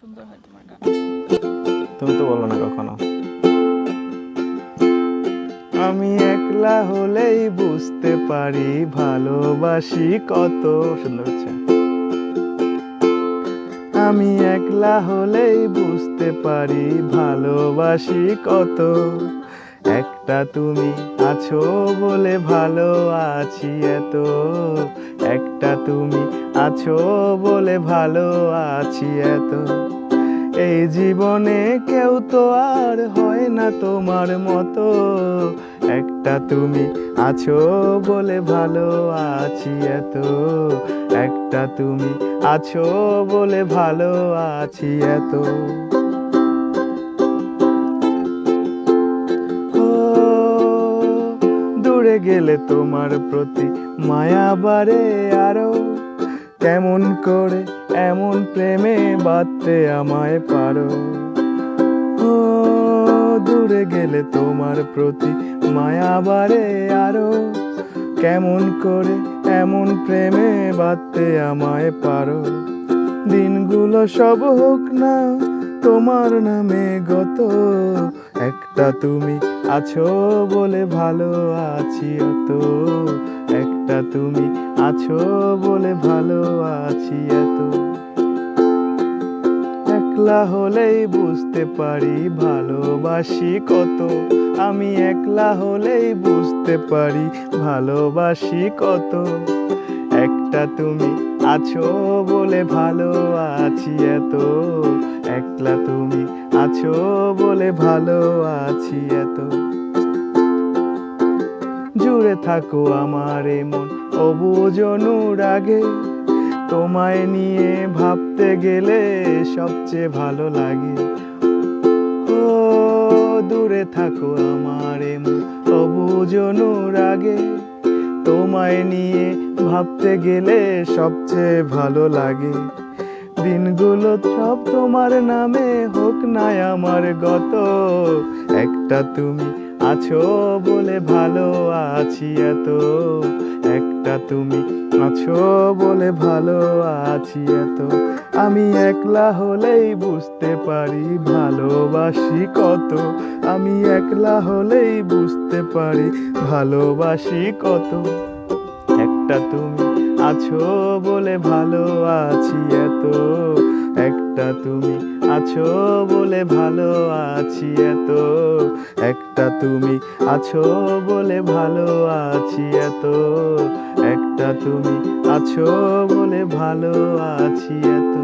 সুন্দর হয় তোমার গান। তুমি তো বলো না কখনো। আমি একলা হলেই বুঝতে পারি ভালোবাসি কত। সুন্দর হচ্ছে। আমি একলা হলেই বুঝতে পারি ভালোবাসি কত। একটা তুমি আছো বলে ভালো আছি এত। একটা তুমি আছো বলে ভালো আছি এত। এই জীবনে কেউ তো আর হয় না তোমার মতো। একটা তুমি আছো বলে ভালো আছি এত। একটা তুমি আছো বলে ভালো আছি এত। ও দূরে গেলে তোমার প্রতি মায়া বাড়ে আরো। কেমন করে এমন প্রেমে বাঁধতে আমায় পারো। ও দূরে গেলে তোমার প্রতি মায়া বাড়ে আরো। কেমন করে এমন প্রেমে বাঁধতে আমায় পারো। দিনগুলো সব হোক না তোমার নামে গত। একটা তুমি আছো বলে ভালো আছি এত। একটা তুমি আছো বলে ভালো আছি এত। একলা হলেই বুঝতে পারি ভালোবাসি কত। আমি একলা হলেই বুঝতে পারি ভালোবাসি কত। একটা তুমি আছো বলে ভালো আছি এত। একলা তুমি আছো বলে ভালো আছি এত। জুড়ে থাকো আমার এ মন অবুঝ অনুরাগে। তোমায় নিয়ে ভাবতে গেলে সবচেয়ে ভালো লাগে। ও দূরে থাকো আমার এ মন অবুঝ অনুরাগে। তোমায় নিয়ে ভাবতে গেলে সবচেয়ে ভালো লাগে। দিনগুলো সব তোমার নামে হোক না আমার গত। একটা তুমি আছো বলে ভালো আছি এত। একটা তুমি আছো বলে ভালো আছি এত। আমি একলা হলেই বুঝতে পারি ভালোবাসি কত। আমি একলা হলেই বুঝতে পারি ভালোবাসি কত। একটা তুমি আছো বলে ভালো আছি এত। একটা তুমি আছো বলে ভালো আছি এত। একটা তুমি আছো বলে ভালো আছি এত। একটা তুমি আছো বলে ভালো আছি এত।